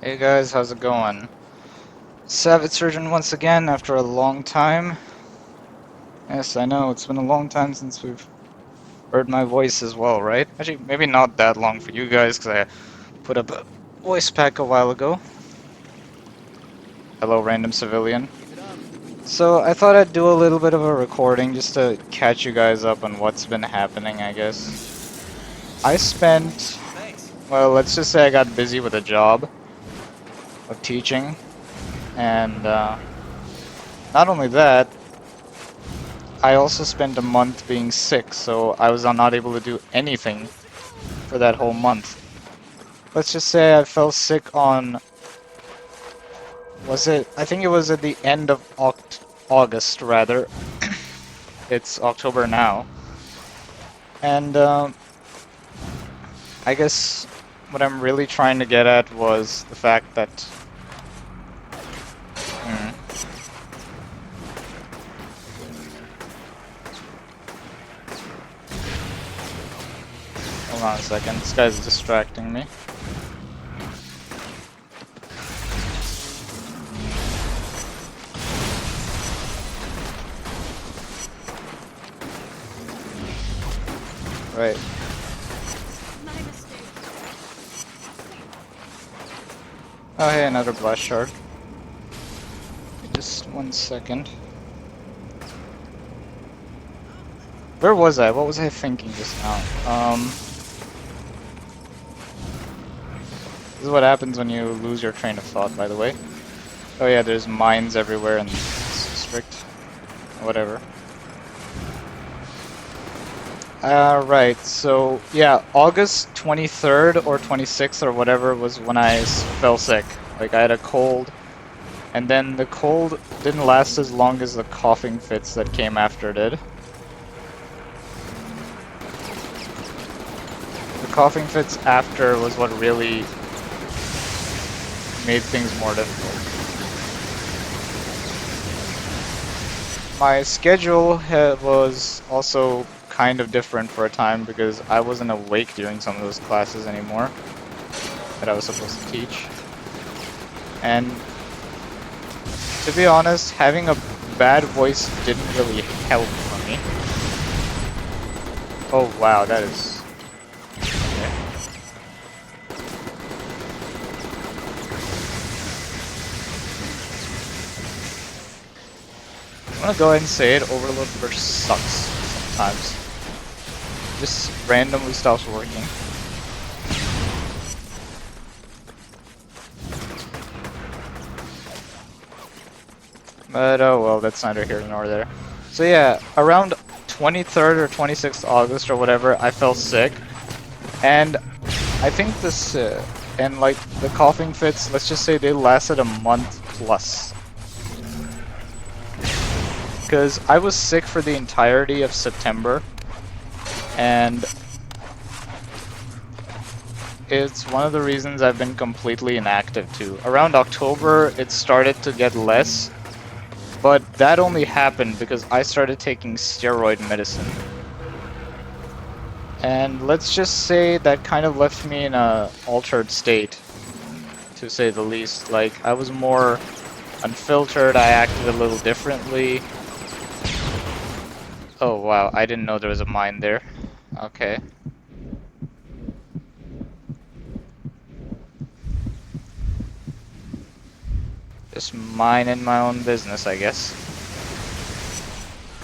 Hey guys, how's it going? Savage Surgeon once again after a long time. Yes, I know, it's been a long time since we've heard my voice as well, right? Actually, maybe not that long for you guys, because I put up a voice pack a while ago. Hello, random civilian. So, I thought I'd do a little bit of a recording just to catch you guys up on what's been happening, I guess. I spent, well, let's just say I got busy with a job of teaching, and not only that, I also spent a month being sick, so I was not able to do anything for that whole month. Let's just say I fell sick on, I think it was at the end of August, rather. It's October now. And, I guess what I'm really trying to get at was the fact that... Hold on a second, this guy's distracting me. Right. Oh hey, another blast shard. Just 1 second. Where was I? What was I thinking just now? This is what happens when you lose your train of thought, by the way. Oh yeah, there's mines everywhere in this district. Whatever. Right, so yeah, August 23rd or 26th or whatever was when I fell sick. Like, I had a cold, and then the cold didn't last as long as the coughing fits that came after did. The coughing fits after was what really made things more difficult. My schedule was also kind of different for a time because I wasn't awake during some of those classes anymore that I was supposed to teach. And to be honest, having a bad voice didn't really help for me. Oh wow, that is... okay. I'm gonna go ahead and say it, Overload Burst sucks sometimes. Just randomly stops working. But oh well, that's neither here nor there. So yeah, around 23rd or 26th August or whatever, I fell sick. And I think this, and like the coughing fits, let's just say they lasted a month plus. Because I was sick for the entirety of September. And it's one of the reasons I've been completely inactive too. Around October, it started to get less, but that only happened because I started taking steroid medicine. And let's just say that kind of left me in a altered state, to say the least. Like, I was more unfiltered, I acted a little differently. Oh wow, I didn't know there was a mine there. Okay. Just minding my own business, I guess.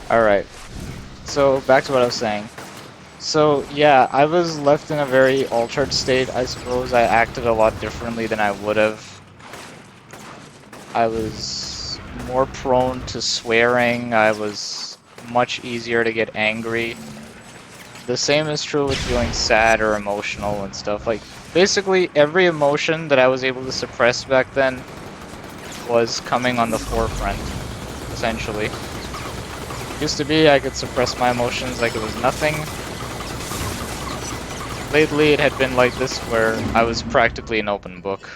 Alright. So, back to what I was saying. So, yeah, I was left in a very altered state, I suppose. I acted a lot differently than I would have. I was more prone to swearing. I was much easier to get angry. The same is true with feeling sad or emotional and stuff. Like, basically, every emotion that I was able to suppress back then was coming on the forefront, essentially. Used to be I could suppress my emotions like it was nothing. Lately it had been like this where I was practically an open book.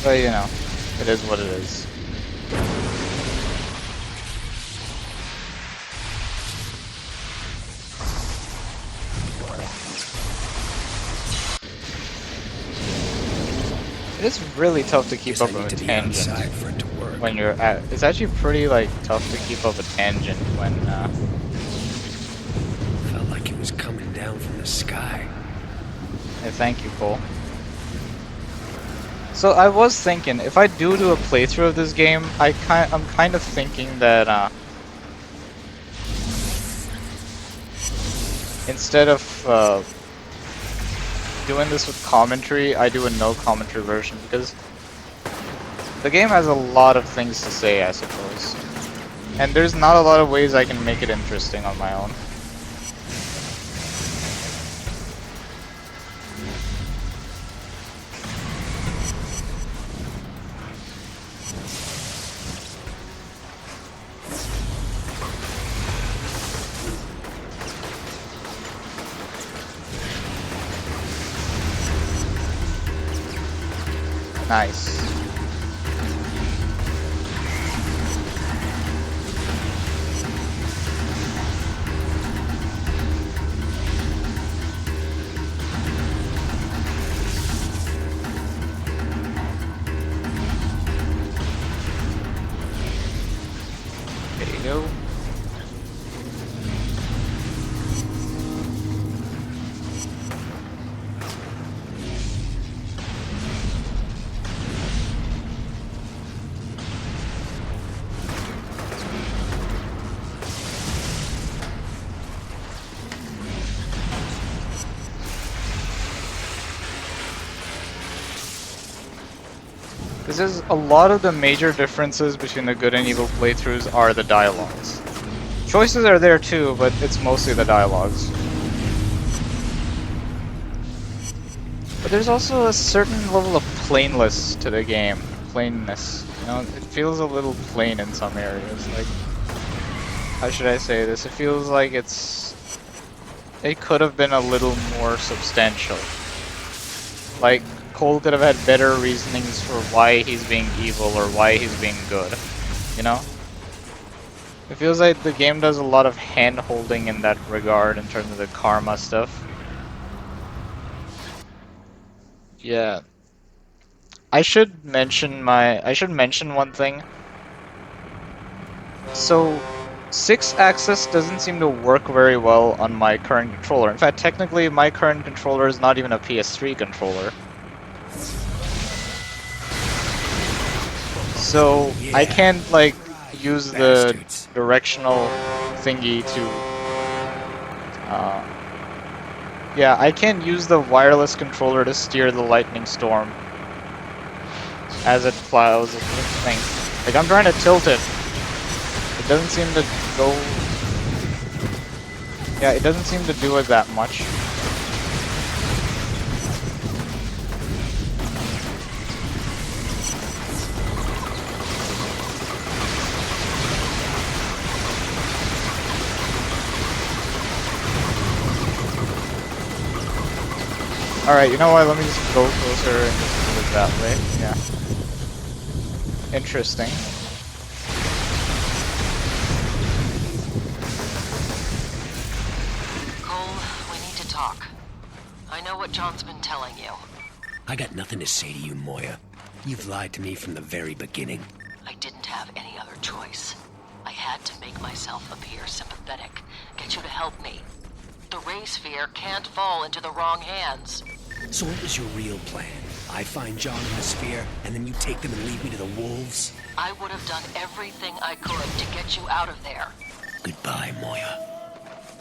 But you know, it is what it is. It is really tough to keep up a tangent when you're at. It's actually pretty like tough to keep up a tangent when. Felt like it was coming down from the sky. Hey, thank you, Cole. So I was thinking, if I do a playthrough of this game, I'm kind of thinking that instead of doing this with commentary, I do a no commentary version because the game has a lot of things to say, I suppose, and there's not a lot of ways I can make it interesting on my own. Nice. There you go. This is a lot of the major differences between the good and evil playthroughs are the dialogues. Choices are there too, but it's mostly the dialogues. But there's also a certain level of plainness to the game. Plainness. You know, it feels a little plain in some areas. Like, how should I say this? It feels like it could have been a little more substantial. Like, Cole could have had better reasonings for why he's being evil or why he's being good, you know? It feels like the game does a lot of hand-holding in that regard in terms of the karma stuff. Yeah. I should mention one thing. So, 6-axis doesn't seem to work very well on my current controller. In fact, technically my current controller is not even a PS3 controller. So I can't like use the directional thingy to yeah, I can't use the wireless controller to steer the lightning storm as it plows the thing. Like, I'm trying to tilt it. It doesn't seem to go. Yeah, it doesn't seem to do it that much. Alright, you know what, let me just go closer and just do it that way. Yeah. Interesting. Cole, we need to talk. I know what John's been telling you. I got nothing to say to you, Moya. You've lied to me from the very beginning. I didn't have any other choice. I had to make myself appear sympathetic, get you to help me. The Ray Sphere can't fall into the wrong hands. So what was your real plan? I find John in the sphere, and then you take them and leave me to the wolves? I would have done everything I could to get you out of there. Goodbye, Moya.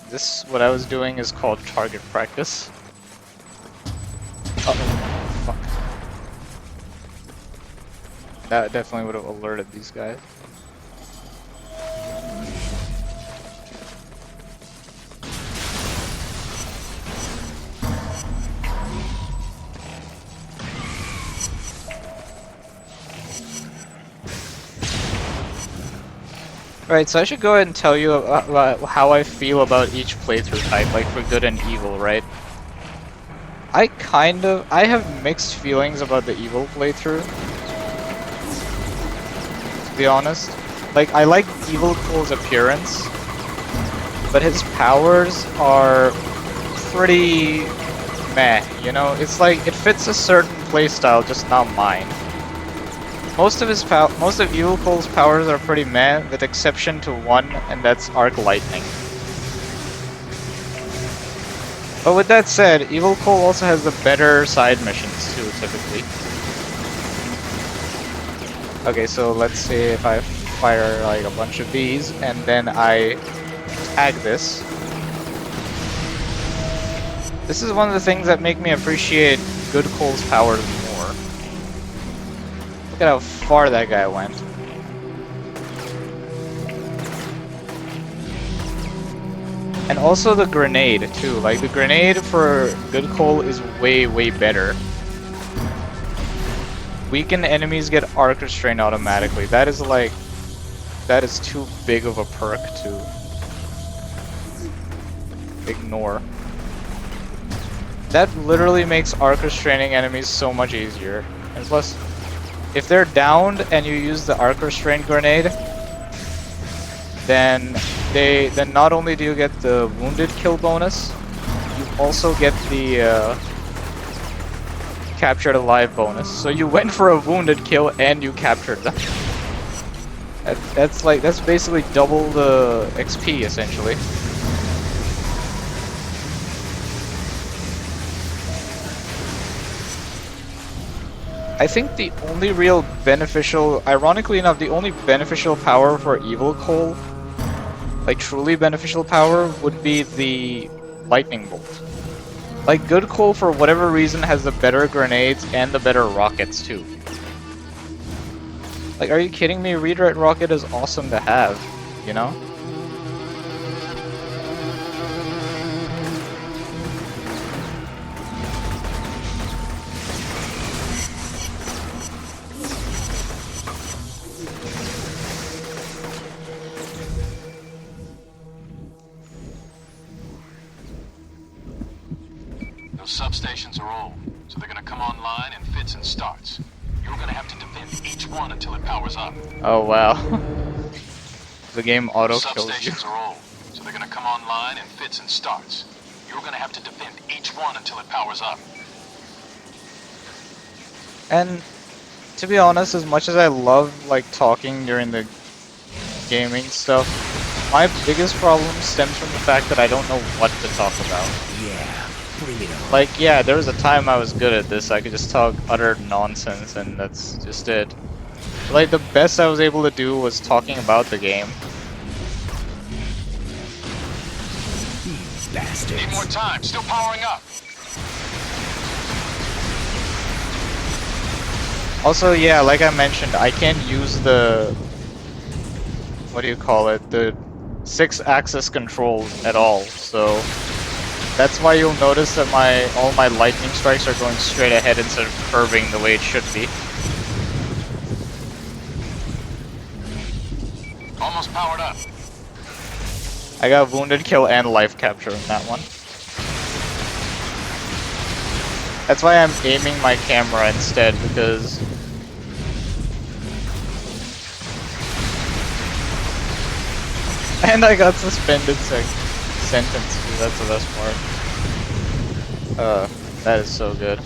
This, what I was doing is called target practice. Uh-oh. Fuck. That definitely would have alerted these guys. Right, so I should go ahead and tell you about how I feel about each playthrough type, like for good and evil, right? I have mixed feelings about the evil playthrough. to be honest. Like, I like Evil Cole's appearance, but his powers are pretty meh, you know? It's like, it fits a certain playstyle, just not mine. Most of Evil Cole's powers are pretty meh, with exception to one, and that's Arc Lightning. But with that said, Evil Cole also has the better side missions too, typically. Okay, so let's say if I fire like a bunch of these, and then I tag this. This is one of the things that make me appreciate good Cole's powers more. Look at how far that guy went. And also the grenade too. Like the grenade for good Cole is way, way better. Weakened enemies get arc restraint automatically. That is like, that is too big of a perk to ignore. That literally makes arc restraining enemies so much easier. And plus, if they're downed and you use the arc restraint grenade, then not only do you get the wounded kill bonus, you also get the captured alive bonus. So you went for a wounded kill and you captured them. That's basically double the XP essentially. I think the only real beneficial, ironically enough, the only beneficial power for Evil Cole, like truly beneficial power, would be the Lightning Bolt. Like, good Cole, for whatever reason, has the better grenades and the better rockets, too. Like, are you kidding me? Read-Write Rocket is awesome to have, you know? Substations are old, so they're gonna come online in fits and starts. You're gonna have to defend each one until it powers up. Oh wow. The game auto kills you. Substations are old, so they're gonna come online in fits and starts. You're gonna have to defend each one until it powers up. And to be honest, as much as I love like talking during the gaming stuff, my biggest problem stems from the fact that I don't know what to talk about. Yeah. Bring it on. Like, yeah, there was a time I was good at this. I could just talk utter nonsense, and that's just it. But, like, the best I was able to do was talking about the game. These bastards. Need more time, still powering up. Also, yeah, like I mentioned, I can't use the... what do you call it? The 6-axis controls at all, so... That's why you'll notice that all my lightning strikes are going straight ahead instead of curving the way it should be. Almost powered up. I got wounded kill and life capture in that one. That's why I'm aiming my camera instead, because... And I got suspended sentence. That's the best part. That is so good.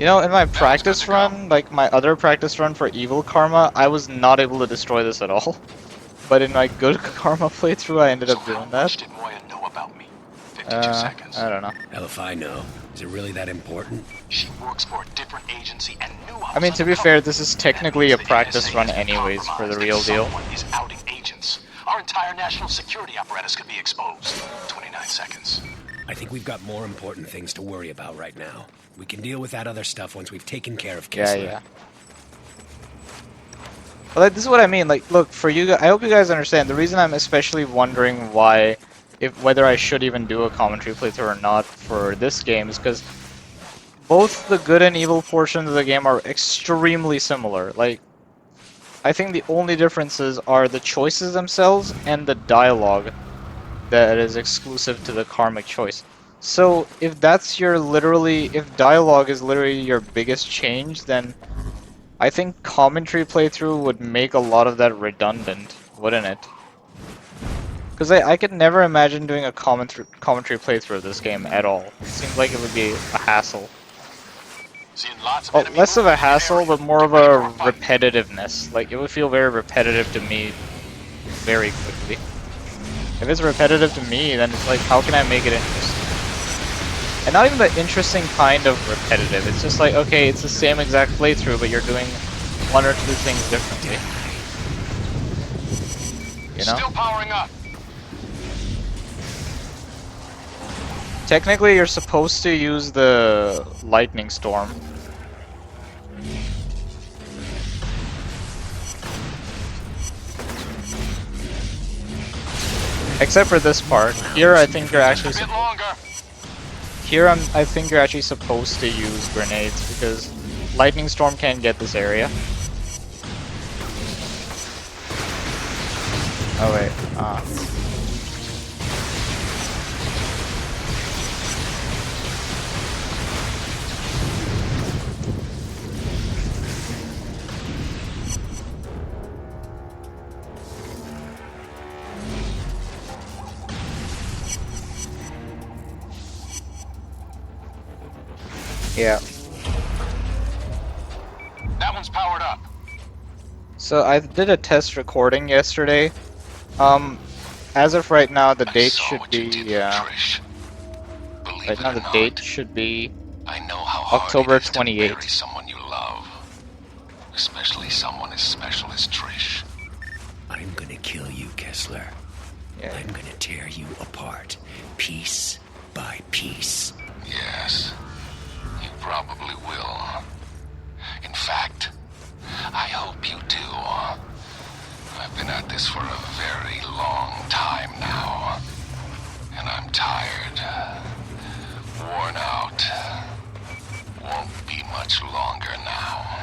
You know, in my practice run, like my other practice run for Evil Karma, I was not able to destroy this at all. But in my good Karma playthrough, I ended up doing that. How much did Moya know about me? 52 seconds. I don't know. Hell if I know. Is it really that important? She works for a different agency and knew I I mean, was to be undercover. fair, this is technically a That means the practice NSA run has been anyways for the compromised real and deal. Someone is outing agents. Our entire national security apparatus could be exposed. 29 seconds. I think we've got more important things to worry about right now. We can deal with that other stuff once we've taken care of Yeah, Kessler. yeah. Well, like, this is what I mean. Like, look, for you, I hope you guys understand. The reason I'm especially wondering whether I should even do a commentary playthrough or not for this game is because both the good and evil portions of the game are extremely similar. Like, I think the only differences are the choices themselves and the dialogue that is exclusive to the karmic choice. So if dialogue is literally your biggest change, then I think commentary playthrough would make a lot of that redundant, wouldn't it? Because I could never imagine doing a commentary playthrough of this game at all. It seems like it would be a hassle. Seeing lots of Well, enemy less of a movement in your hassle, area. but more of Get ready a for a fight. repetitiveness. Like, it would feel very repetitive to me very quickly. If it's repetitive to me, then it's like, how can I make it interesting? And not even the interesting kind of repetitive. It's just like, okay, it's the same exact playthrough, but you're doing one or two things differently. You know? Still powering up. Technically, you're supposed to use the lightning storm. Except for this part. Here, I think you're actually A bit longer. I think you're actually supposed to use grenades because lightning storm can't get this area. Oh wait, yeah. That one's powered up. So I did a test recording yesterday. As of right now, the date should be right now the date should be I know how hard October it is to 28th. bury someone you love, especially someone as special as Trish. I'm gonna kill you, Kessler. Yeah. I'm gonna tear you apart, piece by piece. Yes, you probably will. In fact, I hope you do. I've been at this for a very long time now, and I'm tired, worn out. Won't be much longer now.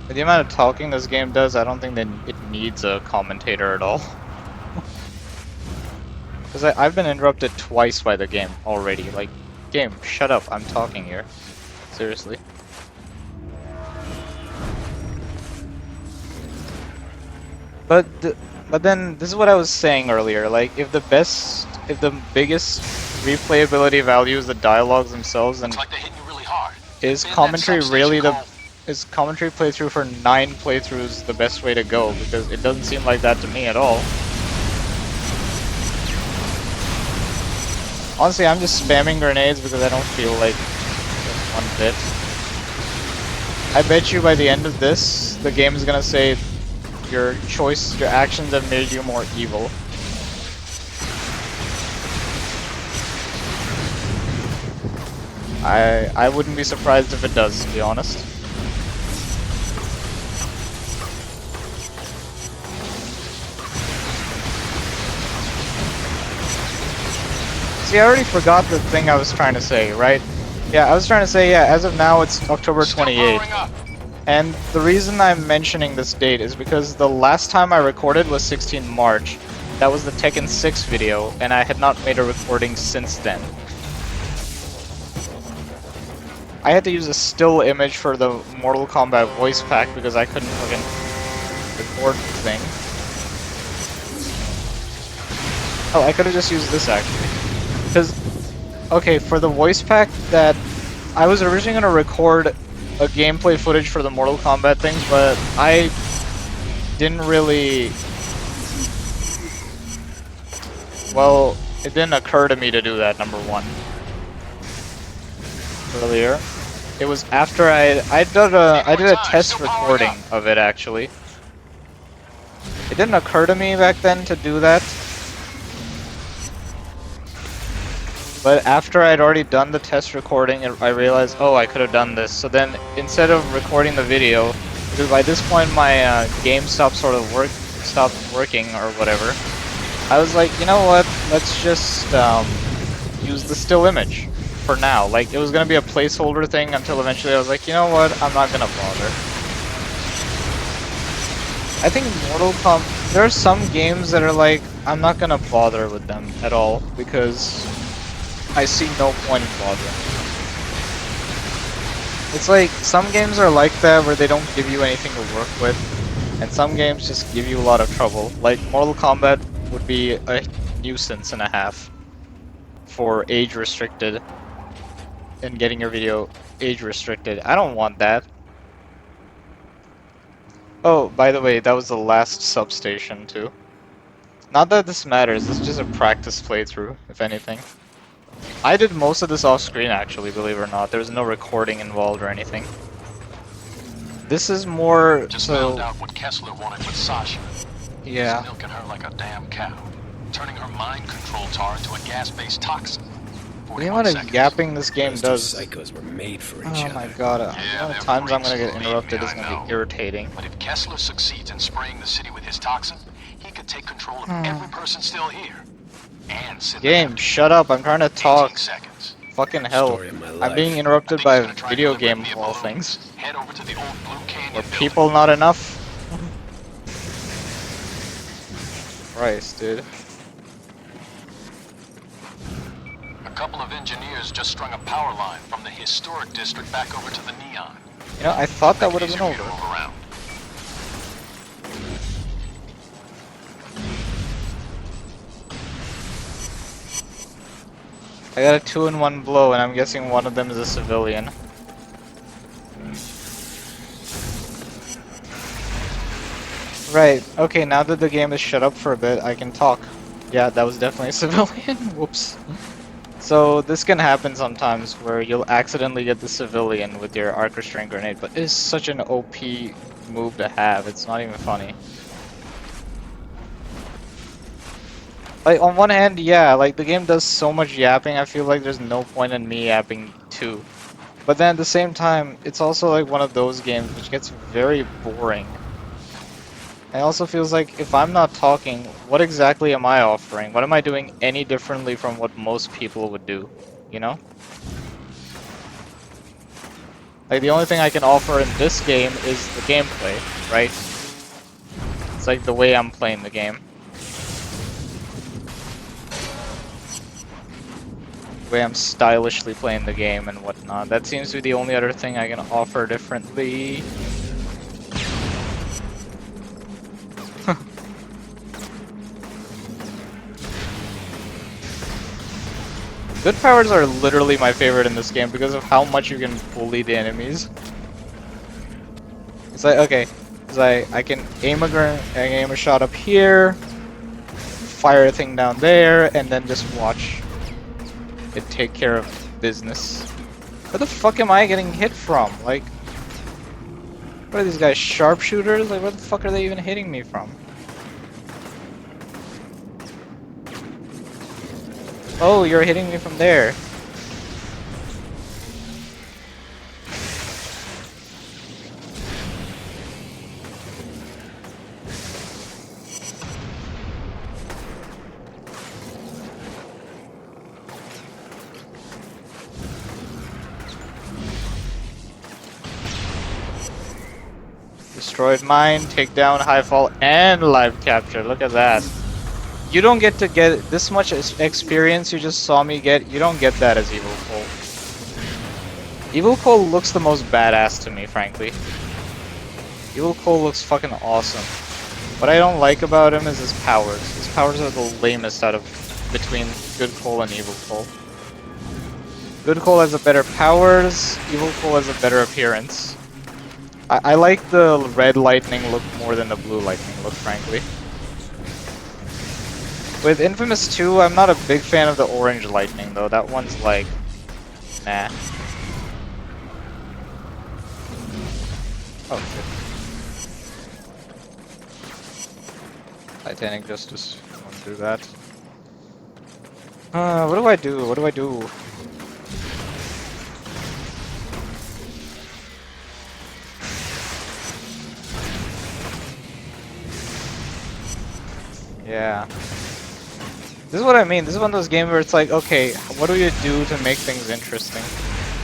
With the amount of talking this game does, I don't think that it needs a commentator at all. Because I've been interrupted twice by the game already. Like, game, shut up, I'm talking here. Seriously. But then this is what I was saying earlier. Like, if the biggest replayability value is the dialogues themselves, then Looks like they're hitting you really hard. is Been that commentary substation really call. is commentary playthrough for 9 playthroughs the best way to go? Because it doesn't seem like that to me at all. Honestly, I'm just spamming grenades because I don't feel like it one bit. I bet you by the end of this, the game is gonna say your actions have made you more evil. I wouldn't be surprised if it does, to be honest. See, I already forgot the thing I was trying to say, right? Yeah, I was trying to say, yeah, as of now it's October Still 28th. powering up. And the reason I'm mentioning this date is because the last time I recorded was 16 March. That was the Tekken 6 video, and I had not made a recording since then. I had to use a still image for the Mortal Kombat voice pack because I couldn't fucking record the thing. Oh, I could have just used this actually. Because, okay, for the voice pack that I was originally going to record a gameplay footage for the Mortal Kombat things, but I didn't really... Well, it didn't occur to me to do that, number one. Earlier. It was after I did a test recording of it actually. It didn't occur to me back then to do that. But after I'd already done the test recording, I realized, oh, I could have done this. So then, instead of recording the video, because by this point my game stopped working or whatever, I was like, you know what? Let's just use the still image for now. Like, it was gonna be a placeholder thing until eventually I was like, you know what? I'm not gonna bother. I think Mortal Kombat. There are some games that are like, I'm not gonna bother with them at all because I see no point in bothering. It's like, some games are like that where they don't give you anything to work with, and some games just give you a lot of trouble. Like, Mortal Kombat would be a nuisance and a half for age restricted, and getting your video age restricted. I don't want that. Oh, by the way, that was the last substation too. Not that this matters, this is just a practice playthrough, if anything. I did most of this off screen actually, believe it or not. There was no recording involved or anything. This is more Just so. found out what Kessler wanted with Sasha. Yeah. He's milking her like a damn cow, turning her mind control tar into a gas-based toxin. The amount of 41 yapping this game Those two does. psychos were made for each Oh other. my god, the Yeah, amount of they're times I'm gonna freaks, get believe interrupted me, is I gonna be know. irritating. But if Kessler succeeds in spraying the city with his toxin, he could take control of every person still here. And send them Game, after shut up, I'm trying to 18 talk. seconds. Fucking hell. Story of my I'm being life. I interrupted think by he's a gonna try and video deliver it game via of all balloons. things. Head over to the old Blue Canyon Were building. people not enough? Christ, dude. A couple of engineers just strung a power line from the historic district back over to the Neon. You know, I thought that Make would it have been easier for you over. to move around. I got a 2-in-1 blow, and I'm guessing one of them is a civilian. Right, okay, now that the game is shut up for a bit, I can talk. Yeah, that was definitely a civilian. Whoops. So, this can happen sometimes, where you'll accidentally get the civilian with your arc restraint grenade, but it's such an OP move to have, it's not even funny. Like, on one hand, yeah, like, the game does so much yapping, I feel like there's no point in me yapping too. But then at the same time, it's also like one of those games which gets very boring. It also feels like if I'm not talking, what exactly am I offering? What am I doing any differently from what most people would do? You know? Like, the only thing I can offer in this game is the gameplay, right? It's like the way I'm playing the game. The way I'm stylishly playing the game and whatnot. That seems to be the only other thing I can offer differently. Good powers are literally my favorite in this game because of how much you can bully the enemies. It's like, okay, it's like I can aim a shot up here, fire a thing down there, and then just watch it take care of business. Where the fuck am I getting hit from? Like, what are these guys, sharpshooters? Like, where the fuck are they even hitting me from? Oh, you're hitting me from there. Destroyed mine, take down, high fall, and live capture. Look at that. You don't get to get this much experience you just saw me get. You don't get that as Evil Cole. Evil Cole looks the most badass to me, frankly. Evil Cole looks fucking awesome. What I don't like about him is his powers. His powers are the lamest out of between Good Cole and Evil Cole. Good Cole has a better powers, Evil Cole has a better appearance. I like the red lightning look more than the blue lightning look, frankly. With Infamous 2, I'm not a big fan of the orange lightning, though. That one's like, nah. Oh shit. Titanic Justice. Won't do that. What do I do? What do I do? Yeah. This is what I mean. This is one of those games where it's like, okay, what do you do to make things interesting?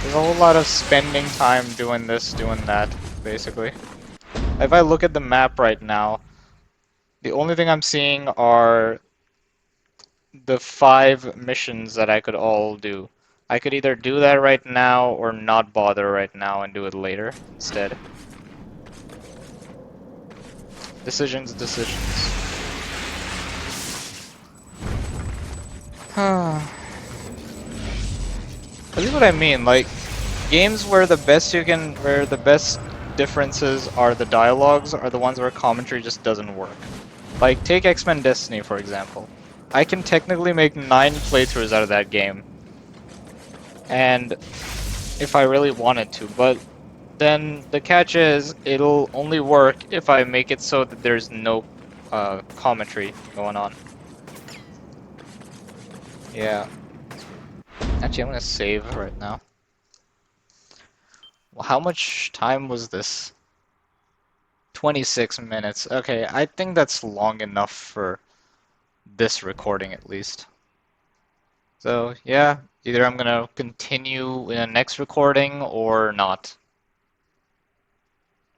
There's a whole lot of spending time doing this, doing that, basically. If I look at the map right now, the only thing I'm seeing are the 5 missions that I could all do. I could either do that right now or not bother right now and do it later instead. Decisions, decisions. This is what I mean, like, games where where the best differences are the dialogues are the ones where commentary just doesn't work. Like, take X-Men Destiny, for example. I can technically make 9 playthroughs out of that game, and if I really wanted to, but then the catch is, it'll only work if I make it so that there's no commentary going on. Yeah. Actually, I'm gonna save right now. Well, how much time was this? 26 minutes. Okay, I think that's long enough for this recording at least. So, yeah, either I'm gonna continue in the next recording or not.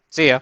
See ya.